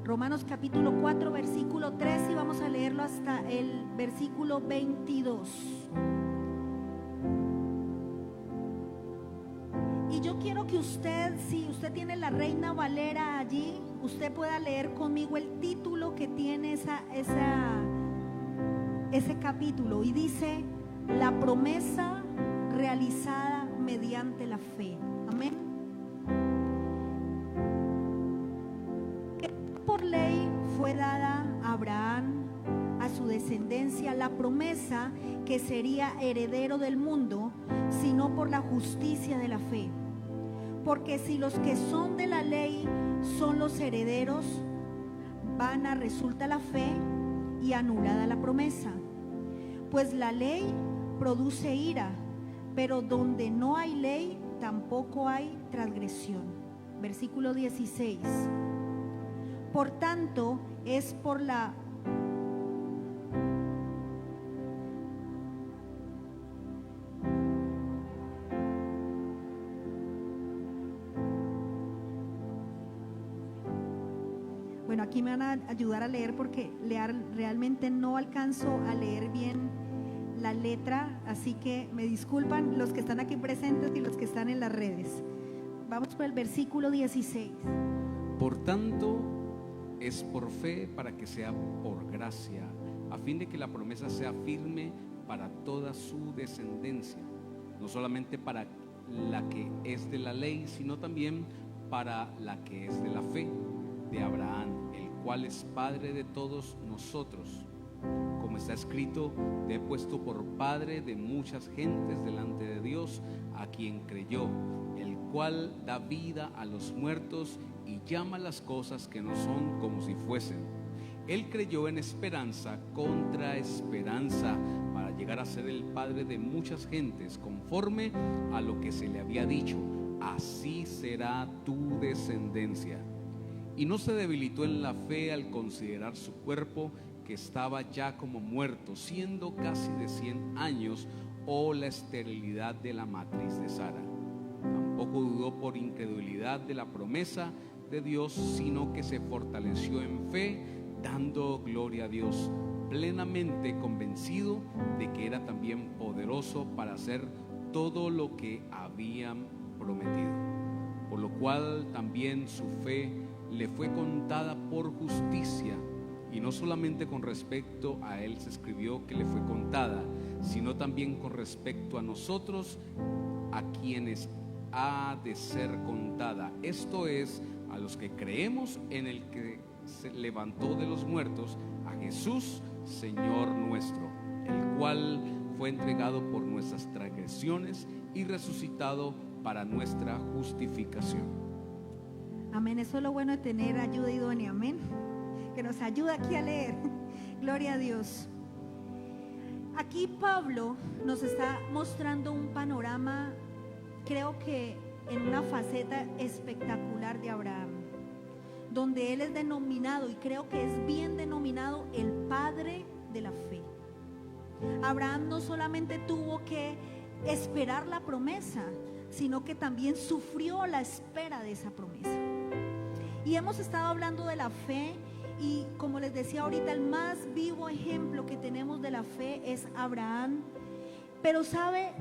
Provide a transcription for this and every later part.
Romanos capítulo 4, versículo 3, y vamos a leerlo hasta el versículo 22. Y yo quiero que usted, si usted tiene la Reina Valera allí, usted pueda leer conmigo el título que tiene ese capítulo, y dice: la promesa realizada mediante la fe. Amén. Por ley fue dada a Abraham, a su descendencia, la promesa que sería heredero del mundo, sino por la justicia de la fe. Porque si los que son de la ley son los herederos, vana resulta la fe y anulada la promesa. Pues la ley produce ira, pero donde no hay ley tampoco hay transgresión. Versículo 16. Por tanto, es por la Bueno, aquí me van a ayudar a leer porque realmente no alcanzo a leer bien la letra, así que me disculpan los que están aquí presentes y los que están en las redes. Vamos por el versículo 16. Por tanto, es por fe para que sea por gracia, a fin de que la promesa sea firme para toda su descendencia, no solamente para la que es de la ley, sino también para la que es de la fe de Abraham, el cual es Padre de todos nosotros. Como está escrito: te he puesto por padre de muchas gentes delante de Dios, a quien creyó, el cual da vida a los muertos y llama las cosas que no son como si fuesen. Él creyó en esperanza contra esperanza, para llegar a ser el padre de muchas gentes, conforme a lo que se le había dicho: así será tu descendencia. Y no se debilitó en la fe al considerar su cuerpo, que estaba ya como muerto, siendo casi de 100 años, o la esterilidad de la matriz de Sara. Tampoco dudó por incredulidad de la promesa de Dios, sino que se fortaleció en fe, dando gloria a Dios, plenamente convencido de que era también poderoso para hacer todo lo que habían prometido. Por lo cual también su fe le fue contada por justicia. Y no solamente con respecto a él se escribió que le fue contada, sino también con respecto a nosotros, a quienes ha de ser contada. Esto es, a los que creemos en el que se levantó de los muertos, a Jesús, Señor nuestro, el cual fue entregado por nuestras transgresiones y resucitado para nuestra justificación. Amén. Eso es lo bueno de tener ayuda idónea. Amén. Que nos ayuda aquí a leer. Gloria a Dios. Aquí Pablo nos está mostrando un panorama, creo que en una faceta espectacular de Abraham, donde él es denominado, y creo que es bien denominado, el padre de la fe. Abraham no solamente tuvo que esperar la promesa, sino que también sufrió la espera de esa promesa. Y hemos estado hablando de la fe, y como les decía ahorita, el más vivo ejemplo que tenemos de la fe es Abraham. Pero sabe,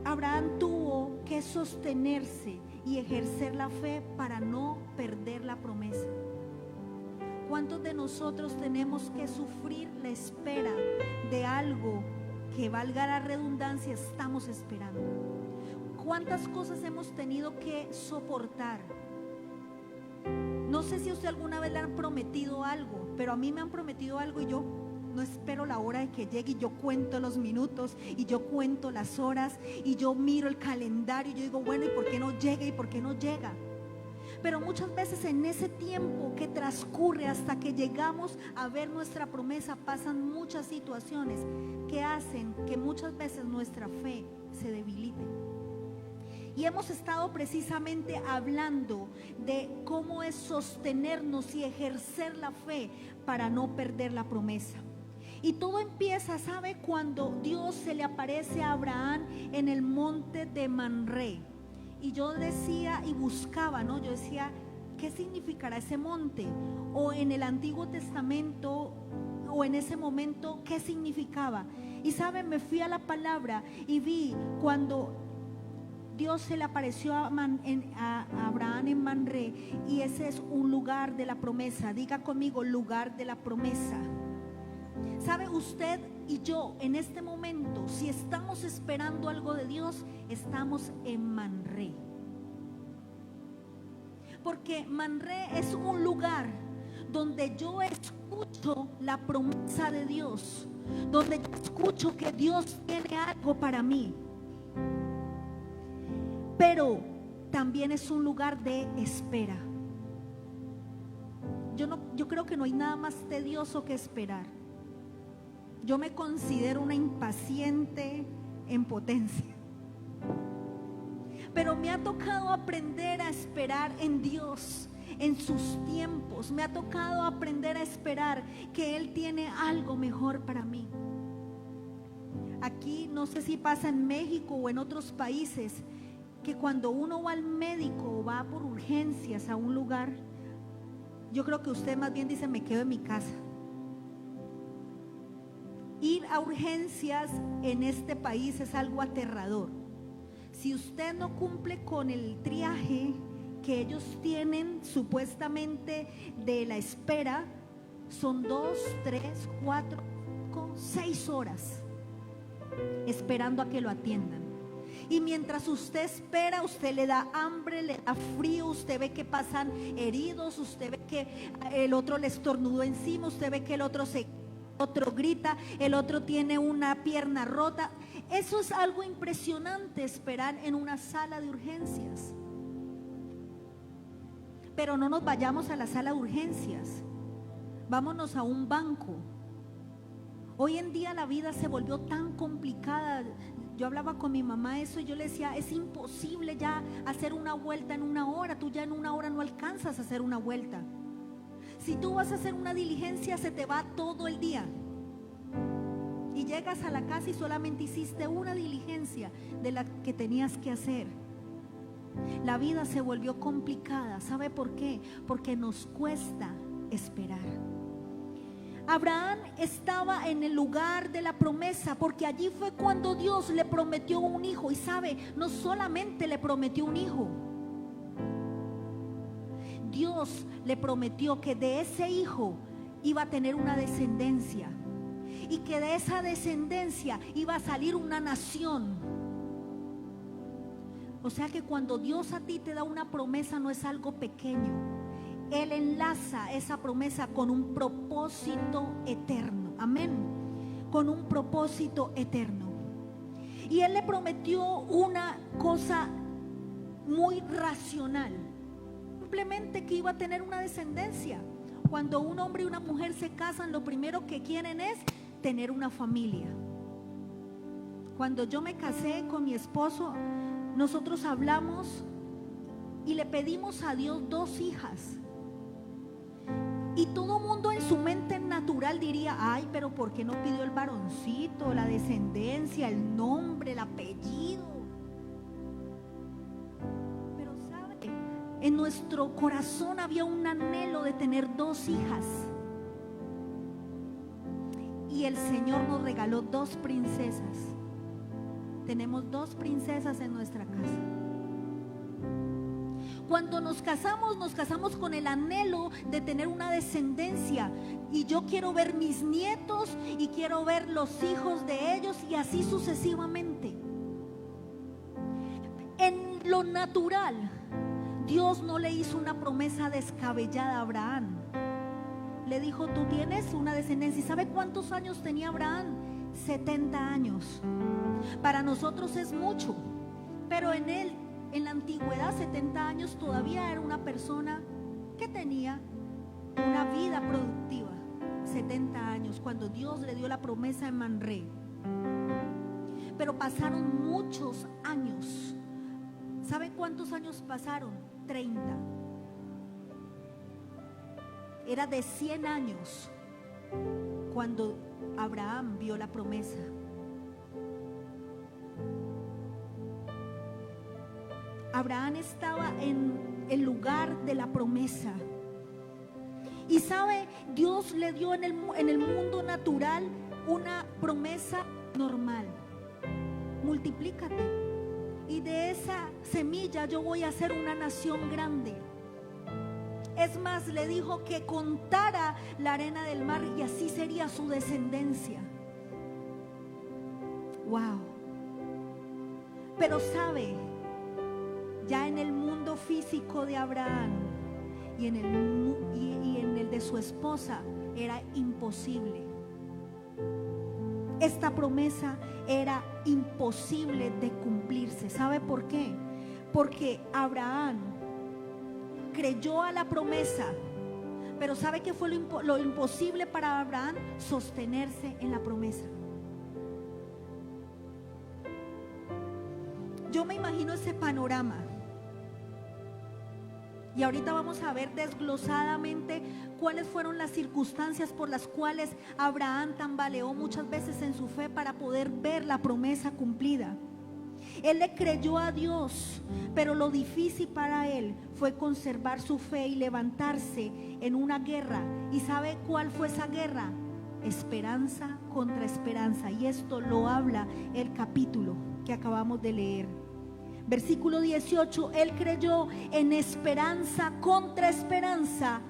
Abraham tuvo que sostenerse y ejercer la fe para no perder la promesa. ¿Cuántos de nosotros tenemos que sufrir la espera de algo que, valga la redundancia, estamos esperando? ¿Cuántas cosas hemos tenido que soportar? No sé si a usted alguna vez le han prometido algo, pero a mí me han prometido algo y yo no espero la hora de que llegue, y yo cuento los minutos y yo cuento las horas y yo miro el calendario y yo digo, bueno, ¿y por qué no llega? ¿Y por qué no llega? Pero muchas veces en ese tiempo que transcurre hasta que llegamos a ver nuestra promesa, pasan muchas situaciones que hacen que muchas veces nuestra fe se debilite. Y hemos estado precisamente hablando de cómo es sostenernos y ejercer la fe para no perder la promesa. Y todo empieza, ¿sabe? Cuando Dios se le aparece a Abraham en el monte de Manré. Y yo decía y buscaba, ¿no? Yo decía, ¿qué significará ese monte? O en el Antiguo Testamento, o en ese momento, ¿qué significaba? Y saben, me fui a la palabra y vi cuando Dios se le apareció a Abraham en Mamre, y ese es un lugar de la promesa. Diga conmigo, lugar de la promesa. ¿Sabe? Usted y yo en este momento, si estamos esperando algo de Dios, estamos en Mamre. Porque Mamre es un lugar donde yo escucho la promesa de Dios, donde yo escucho que Dios tiene algo para mí. Pero también es un lugar de espera. Yo creo que no hay nada más tedioso que esperar. Yo me considero una impaciente en potencia. Pero me ha tocado aprender a esperar en Dios, en sus tiempos. Me ha tocado aprender a esperar que Él tiene algo mejor para mí. Aquí, no sé si pasa en México o en otros países, que cuando uno va al médico o va por urgencias a un lugar, yo creo que usted más bien dice, me quedo en mi casa. Ir a urgencias en este país es algo aterrador. Si usted no cumple con el triaje que ellos tienen supuestamente de la espera, son 2, 3, 4, 5, 6 horas esperando a que lo atiendan. Y mientras usted espera, usted le da hambre, le da frío, usted ve que pasan heridos, usted ve que el otro le estornudó encima, usted ve que el otro grita, el otro tiene una pierna rota. Eso es algo impresionante, esperar en una sala de urgencias. Pero no nos vayamos a la sala de urgencias, vámonos a un banco. Hoy en día la vida se volvió tan complicada. Yo hablaba con mi mamá eso y yo le decía, es imposible ya hacer una vuelta en una hora. Tú ya en una hora no alcanzas a hacer una vuelta. Si tú vas a hacer una diligencia, se te va todo el día. Y llegas a la casa y solamente hiciste una diligencia de la que tenías que hacer. La vida se volvió complicada. ¿Sabe por qué? Porque nos cuesta esperar. Abraham estaba en el lugar de la promesa, porque allí fue cuando Dios le prometió un hijo. Y sabe, no solamente le prometió un hijo, Dios le prometió que de ese hijo iba a tener una descendencia, y que de esa descendencia iba a salir una nación. O sea que cuando Dios a ti te da una promesa, no es algo pequeño. Él enlaza esa promesa con un propósito eterno. Amén. Con un propósito eterno. Y Él le prometió una cosa muy racional. Simplemente que iba a tener una descendencia. Cuando un hombre y una mujer se casan, lo primero que quieren es tener una familia. Cuando yo me casé con mi esposo, nosotros hablamos y le pedimos a Dios 2 hijas. Y todo mundo en su mente natural diría, ay, pero ¿por qué no pidió el varoncito, la descendencia, el nombre, el apellido? Pero sabe, en nuestro corazón había un anhelo de tener 2 hijas. Y el Señor nos regaló 2 princesas. Tenemos 2 princesas en nuestra casa. Cuando nos casamos con el anhelo de tener una descendencia. Y yo quiero ver mis nietos y quiero ver los hijos de ellos, y así sucesivamente. En lo natural, Dios no le hizo una promesa descabellada a Abraham. Le dijo, tú tienes una descendencia. ¿Y sabe cuántos años tenía Abraham? 70 años. Para nosotros es mucho, pero en él, en la antigüedad, 70 años todavía era una persona que tenía una vida productiva. 70 años, cuando Dios le dio la promesa en Mamre. Pero pasaron muchos años. ¿Saben cuántos años pasaron? 30. Era de 100 años cuando Abraham vio la promesa. Abraham estaba en el lugar de la promesa. Y sabe, Dios le dio en el mundo natural una promesa normal: multiplícate, y de esa semilla yo voy a hacer una nación grande. Es más, le dijo que contara la arena del mar y así sería su descendencia. Wow. Pero sabe, ya en el mundo físico de Abraham y en el de su esposa era imposible. Esta promesa era imposible de cumplirse. ¿Sabe por qué? Porque Abraham creyó a la promesa, pero ¿sabe qué fue lo imposible para Abraham? Sostenerse en la promesa. Yo me imagino ese panorama. Y ahorita vamos a ver desglosadamente cuáles fueron las circunstancias por las cuales Abraham tambaleó muchas veces en su fe para poder ver la promesa cumplida. Él le creyó a Dios, pero lo difícil para él fue conservar su fe y levantarse en una guerra. ¿Y sabe cuál fue esa guerra? Esperanza contra esperanza. Y esto lo habla el capítulo que acabamos de leer. Versículo 18, él creyó en esperanza contra esperanza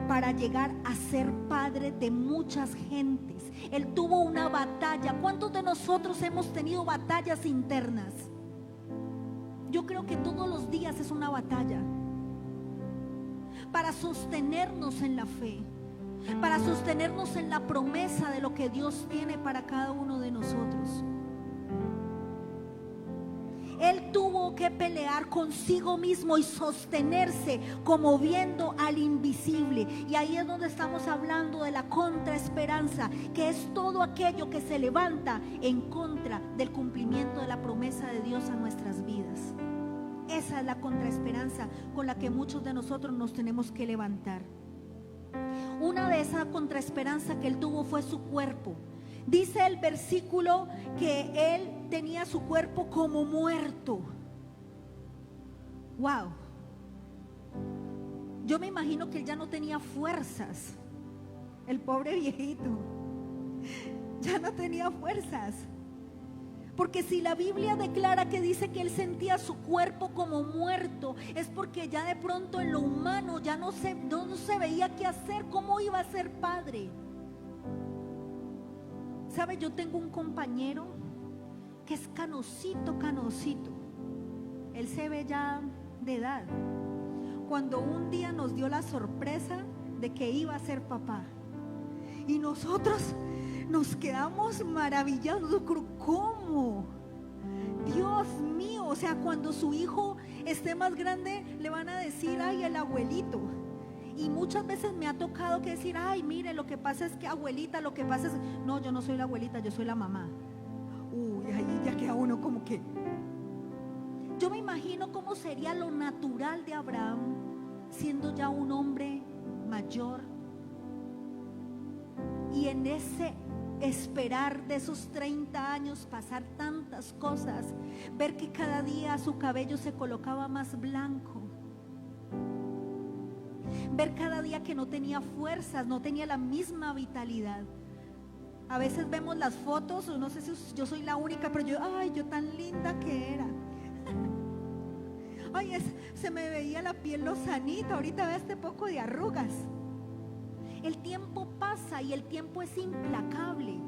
para llegar a ser padre de muchas gentes. Él tuvo una batalla. ¿Cuántos de nosotros hemos tenido batallas internas? Yo creo que todos los días es una batalla para sostenernos en la fe, para sostenernos en la promesa de lo que Dios tiene para cada uno de nosotros. Él tuvo que pelear consigo mismo y sostenerse como viendo al invisible. Y ahí es donde estamos hablando de la contraesperanza, que es todo aquello que se levanta en contra del cumplimiento de la promesa de Dios a nuestras vidas. Esa es la contraesperanza con la que muchos de nosotros nos tenemos que levantar. Una de esas contraesperanzas que él tuvo fue su cuerpo. Dice el versículo que él tenía su cuerpo como muerto. Wow. Yo me imagino que él ya no tenía fuerzas. El pobre viejito ya no tenía fuerzas. Porque si la Biblia declara que dice que él sentía su cuerpo como muerto, es porque ya de pronto en lo humano ya no se veía qué hacer, cómo iba a ser padre. ¿Sabe? Yo tengo un compañero que es canosito. Él se ve ya de edad. Cuando un día nos dio la sorpresa de que iba a ser papá, y nosotros nos quedamos maravillados. ¿Cómo? Dios mío, o sea, cuando su hijo esté más grande le van a decir, ay, el abuelito. Y muchas veces me ha tocado que decir, ay, mire, lo que pasa es que abuelita, lo que pasa es, no, yo no soy la abuelita, yo soy la mamá. Uy, ahí ya queda uno como que. Yo me imagino cómo sería lo natural de Abraham, siendo ya un hombre mayor. Y en ese esperar de esos 30 años, pasar tantas cosas, ver que cada día su cabello se colocaba más blanco, ver cada día que no tenía fuerzas, no tenía la misma vitalidad. A veces vemos las fotos, no sé si yo soy la única, pero yo tan linda que era. Ay, se me veía la piel lozanita, ahorita ve este poco de arrugas. El tiempo pasa y el tiempo es implacable.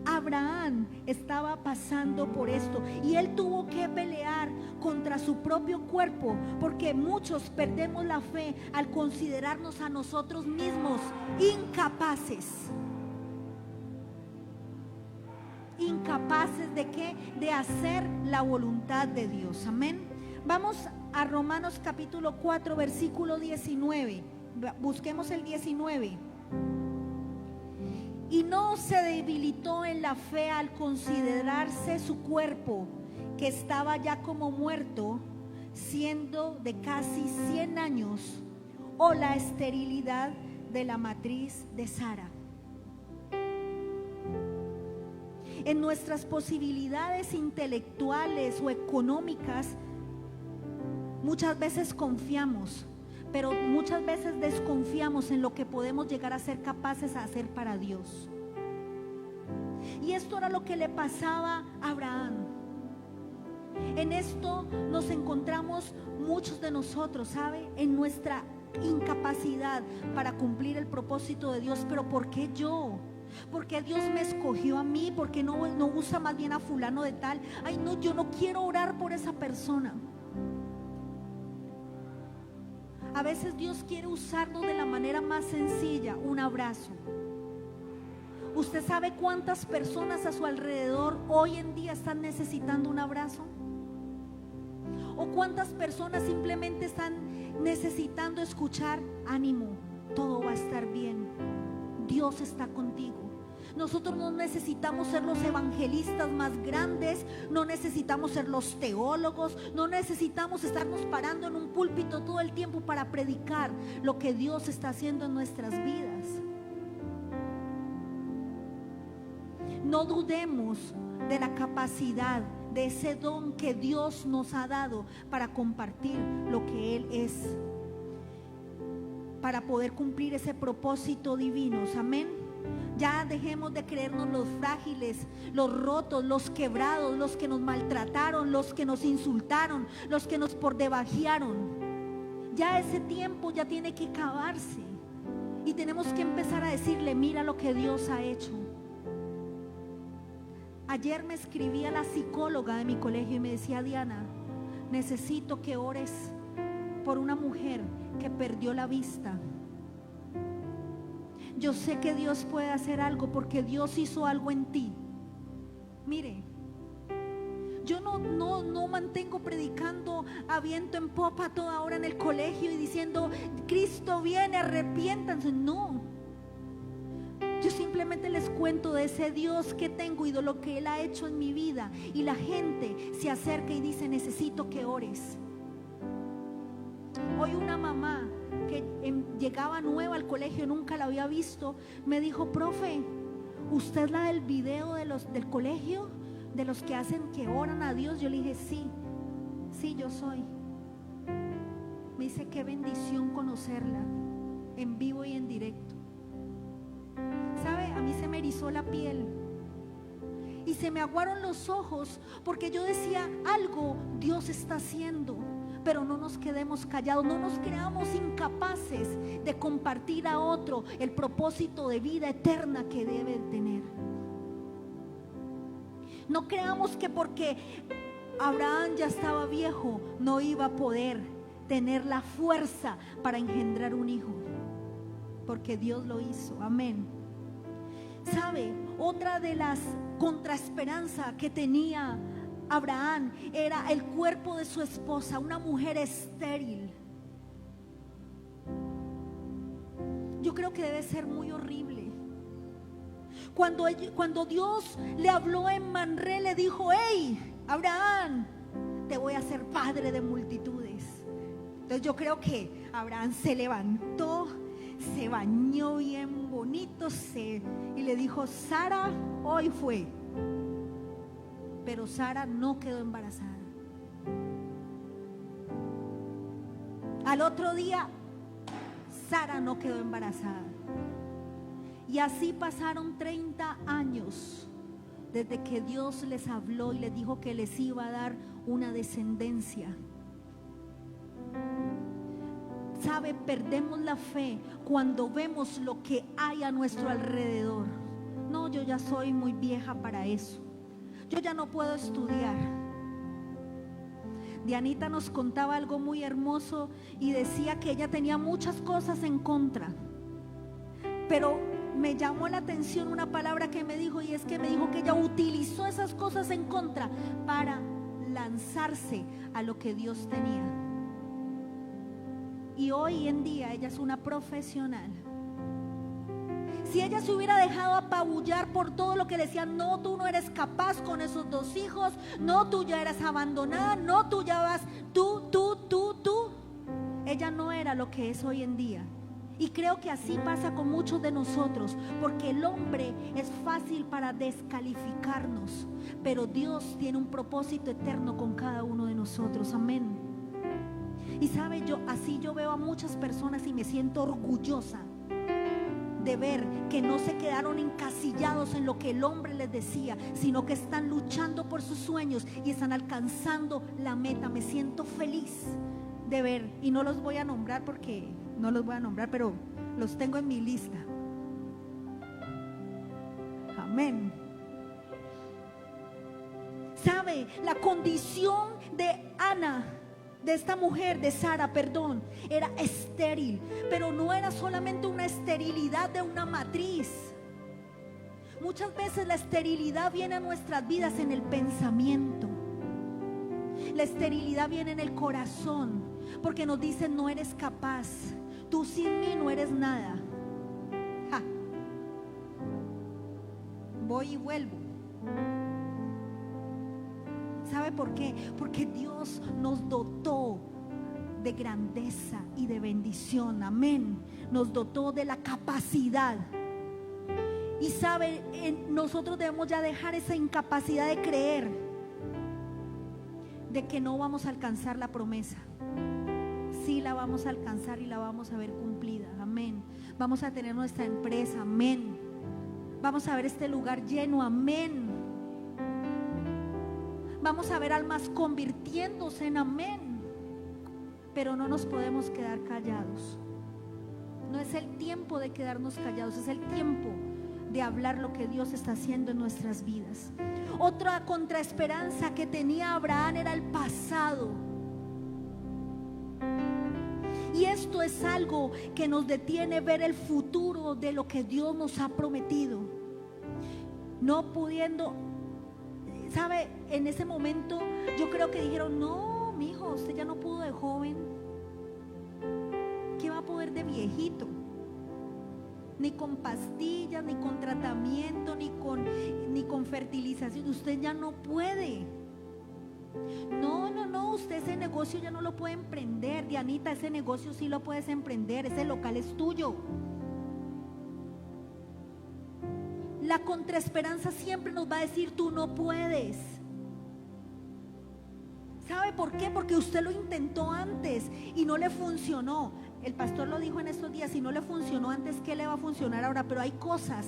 Abraham estaba pasando por esto y él tuvo que pelear contra su propio cuerpo, porque muchos perdemos la fe al considerarnos a nosotros mismos incapaces. ¿Incapaces de qué? De hacer la voluntad de Dios. Amén. Vamos a Romanos capítulo 4, versículo 19. Busquemos el 19. Y no se debilitó en la fe al considerarse su cuerpo, que estaba ya como muerto, siendo de casi 100 años, o la esterilidad de la matriz de Sara. En nuestras posibilidades intelectuales o económicas, muchas veces confiamos, pero muchas veces desconfiamos en lo que podemos llegar a ser capaces de hacer para Dios. Y esto era lo que le pasaba a Abraham. En esto nos encontramos muchos de nosotros, ¿sabe? En nuestra incapacidad para cumplir el propósito de Dios. Pero ¿por qué yo? ¿Por qué Dios me escogió a mí? ¿Por qué no usa más bien a fulano de tal? Ay, no, yo no quiero orar por esa persona. A veces Dios quiere usarnos de la manera más sencilla, un abrazo. ¿Usted sabe cuántas personas a su alrededor hoy en día están necesitando un abrazo? ¿O cuántas personas simplemente están necesitando escuchar: ánimo, todo va a estar bien, Dios está contigo? Nosotros no necesitamos ser los evangelistas más grandes, no necesitamos ser los teólogos, no necesitamos estarnos parando en un púlpito todo el tiempo para predicar lo que Dios está haciendo en nuestras vidas. No dudemos de la capacidad, de ese don que Dios nos ha dado para compartir lo que Él es, para poder cumplir ese propósito divino. Amén. Ya dejemos de creernos los frágiles, los rotos, los quebrados, los que nos maltrataron, los que nos insultaron, los que nos pordebajearon. Ya ese tiempo ya tiene que acabarse y tenemos que empezar a decirle: mira lo que Dios ha hecho. Ayer me escribía la psicóloga de mi colegio y me decía: Diana, necesito que ores por una mujer que perdió la vista. Yo sé que Dios puede hacer algo porque Dios hizo algo en ti. Mire, yo no mantengo predicando a viento en popa toda hora en el colegio y diciendo: Cristo viene, arrepiéntanse. No, yo simplemente les cuento de ese Dios que tengo y de lo que Él ha hecho en mi vida, y la gente se acerca y dice: necesito que ores. Hoy una mamá que llegaba nueva al colegio, nunca la había visto, me dijo: profe, ¿usted es la del video del colegio? De los que hacen que oran a Dios. Yo le dije: sí, yo soy. Me dice: qué bendición conocerla en vivo y en directo. ¿Sabe? A mí se me erizó la piel y se me aguaron los ojos, porque yo decía: algo Dios está haciendo. Pero no nos quedemos callados, no nos creamos incapaces de compartir a otro el propósito de vida eterna que debe tener. No creamos que porque Abraham ya estaba viejo no iba a poder tener la fuerza para engendrar un hijo, porque Dios lo hizo. Amén. ¿Sabe? Otra de las contraesperanzas que tenía Abraham era el cuerpo de su esposa, una mujer estéril. Yo creo que debe ser muy horrible. Cuando Dios le habló en Manré, le dijo: hey, Abraham, te voy a hacer padre de multitudes. Entonces yo creo que Abraham se levantó, se bañó bien bonito y le dijo: Sara, hoy fue. Pero Sara no quedó embarazada. Al otro día, Sara no quedó embarazada. Y así pasaron 30 años desde que Dios les habló y les dijo que les iba a dar una descendencia. ¿Sabe? Perdemos la fe cuando vemos lo que hay a nuestro alrededor. No, yo ya soy muy vieja para eso. Yo ya no puedo estudiar. Dianita nos contaba algo muy hermoso y decía que ella tenía muchas cosas en contra, pero me llamó la atención una palabra que me dijo, y es que me dijo que ella utilizó esas cosas en contra para lanzarse a lo que Dios tenía. Y hoy en día ella es una profesional. Si ella se hubiera dejado apabullar por todo lo que decían: no, tú no eres capaz con esos 2 hijos, no, tú ya eras abandonada, no, tú ya vas, tú, ella no era lo que es hoy en día. Y creo que así pasa con muchos de nosotros, porque el hombre es fácil para descalificarnos, pero Dios tiene un propósito eterno con cada uno de nosotros. Amén. Y sabe, así yo veo a muchas personas y me siento orgullosa de ver que no se quedaron encasillados en lo que el hombre les decía, sino que están luchando por sus sueños y están alcanzando la meta. Me siento feliz de ver, y no los voy a nombrar porque no los voy a nombrar, pero los tengo en mi lista. Amén. ¿Sabe? La condición de Ana, de esta mujer, de Sara, perdón, era estéril, pero no era solamente una esterilidad de una matriz. Muchas veces la esterilidad viene a nuestras vidas en el pensamiento. La esterilidad viene en el corazón, porque nos dicen: no eres capaz, tú sin mí no eres nada. Ja. Voy y vuelvo. ¿Sabe por qué? Porque Dios nos dotó de grandeza y de bendición. Amén. Nos dotó de la capacidad. Y sabe, nosotros debemos ya dejar esa incapacidad de creer de que no vamos a alcanzar la promesa. Sí la vamos a alcanzar y la vamos a ver cumplida. Amén. Vamos a tener nuestra empresa. Amén. Vamos a ver este lugar lleno. Amén. Vamos a ver almas convirtiéndose en amén. Pero no nos podemos quedar callados. No es el tiempo de quedarnos callados, es el tiempo de hablar lo que Dios está haciendo en nuestras vidas. Otra contraesperanza que tenía Abraham era el pasado. Y esto es algo que nos detiene ver el futuro de lo que Dios nos ha prometido. No pudiendo, ¿sabe? En ese momento yo creo que dijeron: no, mi hijo, usted ya no pudo de joven. ¿Qué va a poder de viejito? Ni con pastillas, ni con tratamiento, ni con fertilización. Usted ya no puede. No, usted ese negocio ya no lo puede emprender. Dianita, ese negocio sí lo puedes emprender, ese local es tuyo. La contraesperanza siempre nos va a decir: tú no puedes. ¿Sabe por qué? Porque usted lo intentó antes y no le funcionó. El pastor lo dijo en estos días: si no le funcionó antes, ¿qué le va a funcionar ahora? Pero hay cosas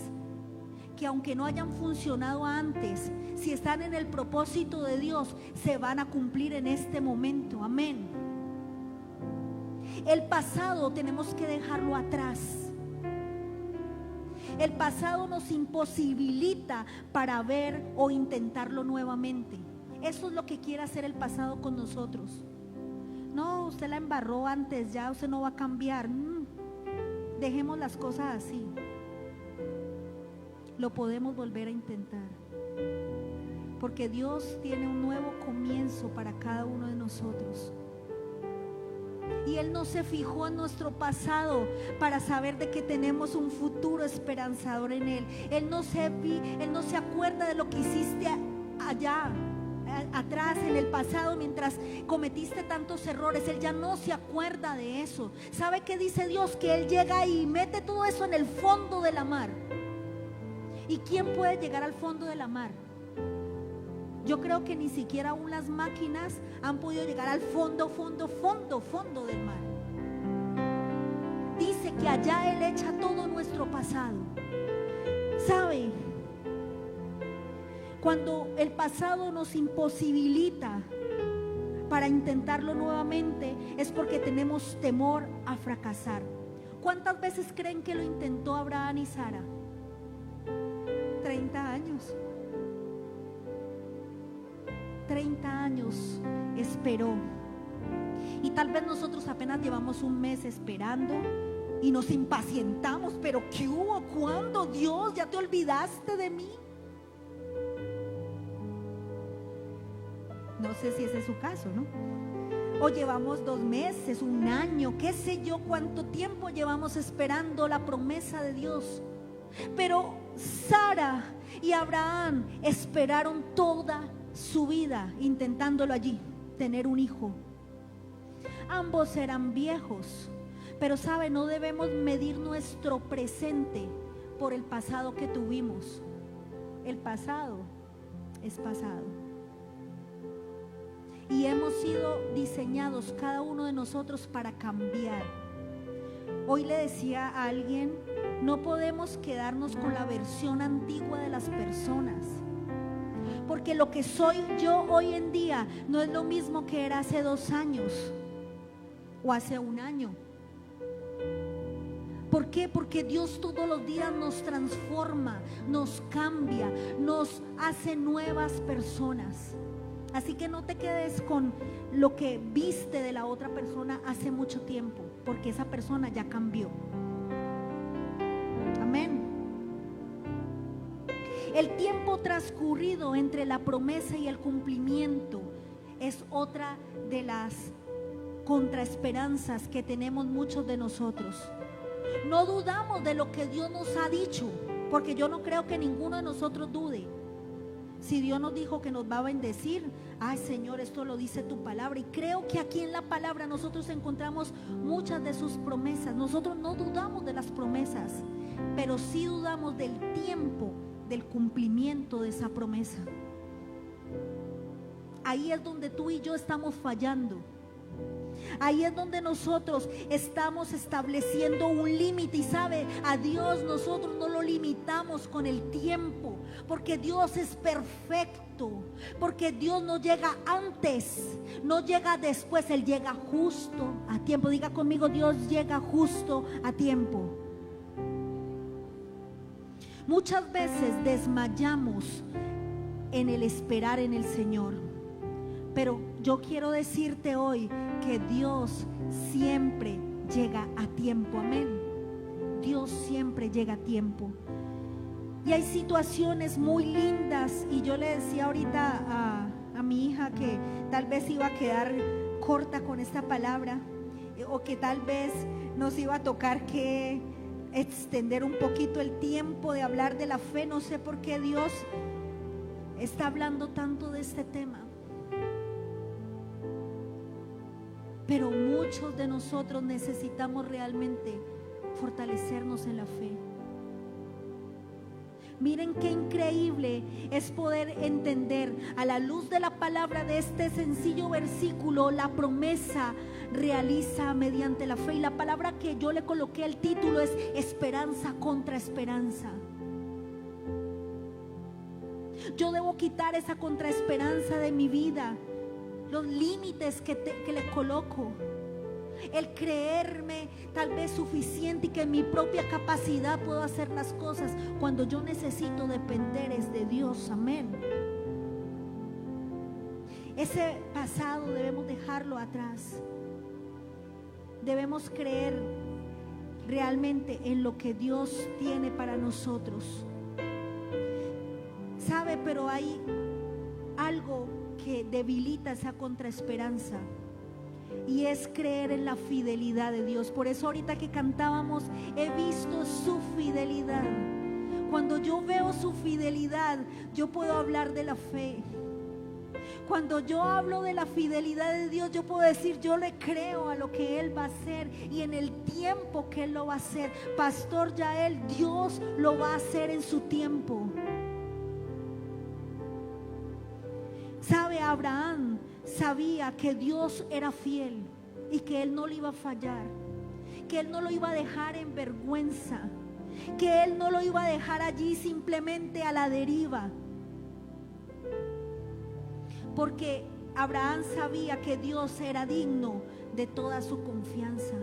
que, aunque no hayan funcionado antes, si están en el propósito de Dios, se van a cumplir en este momento. Amén. El pasado tenemos que dejarlo atrás. El pasado nos imposibilita para ver o intentarlo nuevamente. Eso es lo que quiere hacer el pasado con nosotros. No, usted la embarró antes, ya usted no va a cambiar. Dejemos las cosas así. Lo podemos volver a intentar, porque Dios tiene un nuevo comienzo para cada uno de nosotros. Y Él no se fijó en nuestro pasado para saber de que tenemos un futuro esperanzador en Él. Él no se acuerda de lo que hiciste allá atrás, en el pasado, mientras cometiste tantos errores. Él ya no se acuerda de eso. ¿Sabe qué dice Dios? Que Él llega y mete todo eso en el fondo de la mar. ¿Y quién puede llegar al fondo de la mar? Yo creo que ni siquiera aún las máquinas han podido llegar al fondo del mar. Dice que allá Él echa todo nuestro pasado. ¿Sabe? Cuando el pasado nos imposibilita para intentarlo nuevamente, es porque tenemos temor a fracasar. ¿Cuántas veces creen que lo intentó Abraham y Sara? 30 años. 30 años esperó. Y tal vez nosotros apenas llevamos un mes esperando y nos impacientamos. Pero ¿qué hubo? ¿Cuándo? Dios, ¿ya te olvidaste de mí? No sé si ese es su caso, ¿no? O llevamos 2 meses, 1 año, qué sé yo cuánto tiempo llevamos esperando la promesa de Dios. Pero Sara y Abraham esperaron toda su vida intentándolo allí, tener un hijo. Ambos eran viejos, pero sabe, no debemos medir nuestro presente por el pasado que tuvimos. El pasado es pasado. y hemos sido diseñados cada uno de nosotros para cambiar. Hoy le decía a alguien, no podemos quedarnos con la versión antigua de las personas, porque lo que soy yo hoy en día no es lo mismo que era hace 2 años o hace 1 año. ¿Por qué? Porque Dios todos los días nos transforma, nos cambia, nos hace nuevas personas. Así que no te quedes con lo que viste de la otra persona hace mucho tiempo, porque esa persona ya cambió. Amén. El tiempo transcurrido entre la promesa y el cumplimiento es otra de las contraesperanzas que tenemos muchos de nosotros. No dudamos de lo que Dios nos ha dicho, porque yo no creo que ninguno de nosotros dude. Si Dios nos dijo que nos va a bendecir, ay Señor, esto lo dice tu palabra, y creo que aquí en la palabra nosotros encontramos muchas de sus promesas. Nosotros no dudamos de las promesas, pero sí dudamos del tiempo del cumplimiento de esa promesa. Ahí es donde tú y yo estamos fallando. Ahí es donde nosotros estamos estableciendo un límite. Y sabe, a Dios nosotros no lo limitamos con el tiempo, porque Dios es perfecto, porque Dios no llega antes, no llega después, Él llega justo a tiempo. Diga conmigo, Dios llega justo a tiempo. Muchas veces desmayamos en el esperar en el Señor, pero yo quiero decirte hoy que Dios siempre llega a tiempo. Amén. Dios siempre llega a tiempo. Y hay situaciones muy lindas, y yo le decía ahorita a mi hija que tal vez iba a quedar corta con esta palabra, o que tal vez nos iba a tocar que extender un poquito el tiempo de hablar de la fe. No sé por qué Dios está hablando tanto de este tema, pero muchos de nosotros necesitamos realmente fortalecernos en la fe. Miren qué increíble es poder entender a la luz de la palabra de este sencillo versículo, la promesa realiza mediante la fe. Y la palabra que yo le coloqué el título es esperanza contra esperanza. Yo debo quitar esa contraesperanza de mi vida, los límites que le coloco, el creerme tal vez suficiente y que en mi propia capacidad puedo hacer las cosas, cuando yo necesito depender es de Dios. Amén. Ese pasado debemos dejarlo atrás. Debemos creer realmente en lo que Dios tiene para nosotros. ¿Sabe? Pero hay algo que debilita esa contraesperanza, y es creer en la fidelidad de Dios. Por eso ahorita que cantábamos, he visto su fidelidad. Cuando yo veo su fidelidad, yo puedo hablar de la fe. Cuando yo hablo de la fidelidad de Dios, yo puedo decir, yo le creo a lo que Él va a hacer y en el tiempo que Él lo va a hacer. Pastor Yael, Dios lo va a hacer en su tiempo. ¿Sabe? Abraham sabía que Dios era fiel y que Él no le iba a fallar, que Él no lo iba a dejar en vergüenza, que Él no lo iba a dejar allí simplemente a la deriva, porque Abraham sabía que Dios era digno de toda su confianza.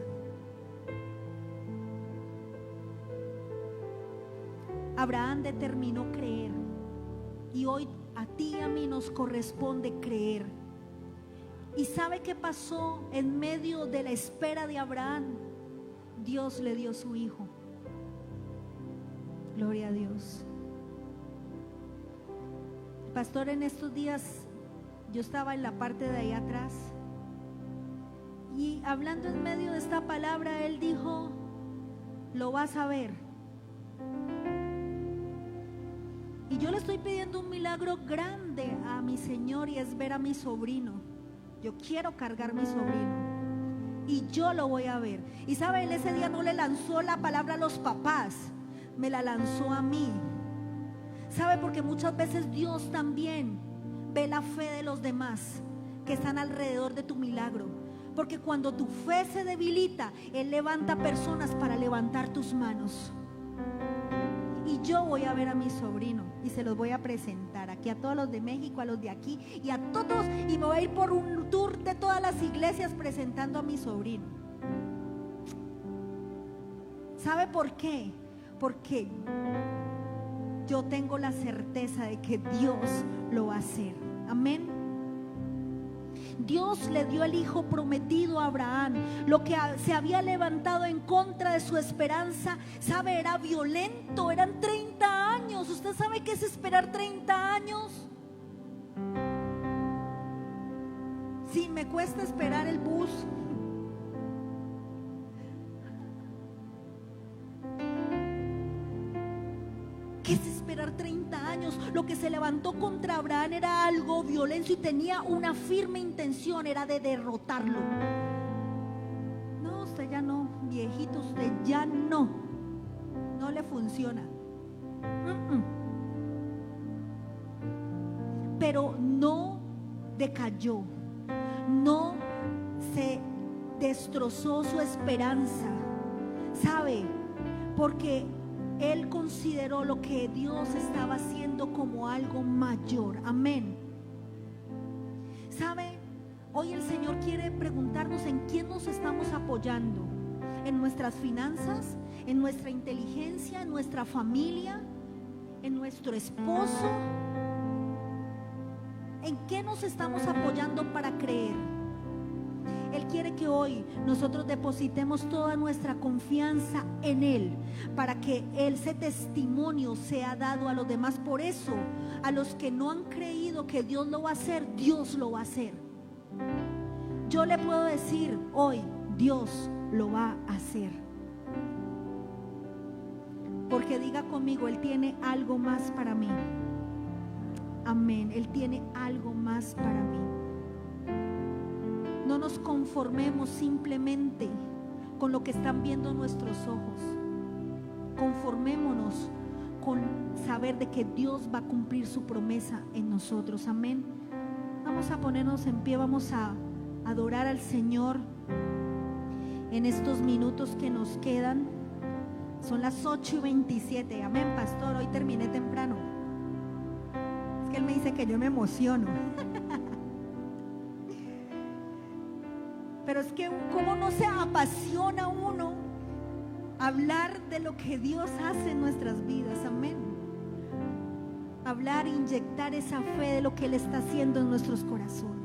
Abraham determinó creer, y hoy a ti y a mí nos corresponde creer. ¿Y sabe qué pasó en medio de la espera de Abraham? Dios le dio su hijo. Gloria a Dios. Pastor, en estos días yo estaba en la parte de ahí atrás, y hablando en medio de esta palabra, Él dijo, lo vas a ver. Y yo le estoy pidiendo un milagro grande a mi Señor, y es ver a mi sobrino. Yo quiero cargar a mi sobrino y yo lo voy a ver. Y sabe, Él ese día no le lanzó la palabra a los papás, me la lanzó a mí. Sabe, porque muchas veces Dios también ve la fe de los demás, que están alrededor de tu milagro. Porque cuando tu fe se debilita, Él levanta personas para levantar tus manos. Y yo voy a ver a mi sobrino y se los voy a presentar aquí a todos los de México, a los de aquí y a todos. Y me voy a ir por un tour de todas las iglesias presentando a mi sobrino. ¿Sabe por qué? Porque yo tengo la certeza de que Dios lo va a hacer. Amén. Dios le dio el hijo prometido a Abraham. Lo que se había levantado en contra de su esperanza, ¿sabe? Era violento, eran 30 años. ¿Usted sabe qué es esperar 30 años? Sí, me cuesta esperar el bus. ¿Qué es esperar 30 años? Lo que se levantó contra Abraham era algo violento y tenía una firme intención, era de derrotarlo. No, usted ya no, viejito, usted ya no le funciona. Pero no decayó, no se destrozó su esperanza. ¿Sabe? Porque Él consideró lo que Dios estaba haciendo como algo mayor. Amén. ¿Sabe? Hoy el Señor quiere preguntarnos en quién nos estamos apoyando. En nuestras finanzas, en nuestra inteligencia, en nuestra familia, en nuestro esposo. ¿En qué nos estamos apoyando para creer? Él quiere que hoy nosotros depositemos toda nuestra confianza en Él, para que ese testimonio sea dado a los demás. Por eso, a los que no han creído que Dios lo va a hacer, Dios lo va a hacer. Yo le puedo decir hoy, Dios lo va a hacer. Porque diga conmigo, Él tiene algo más para mí. Amén, Él tiene algo más para mí. No nos conformemos simplemente con lo que están viendo nuestros ojos. Conformémonos con saber de que Dios va a cumplir su promesa en nosotros. Amén. Vamos a ponernos en pie, vamos a adorar al Señor en estos minutos que nos quedan. Son las 8:27. Amén, pastor, hoy terminé temprano. Es que él me dice que yo me emociono. Pero es que cómo no se apasiona uno hablar de lo que Dios hace en nuestras vidas. Amén. Hablar, inyectar esa fe de lo que Él está haciendo en nuestros corazones.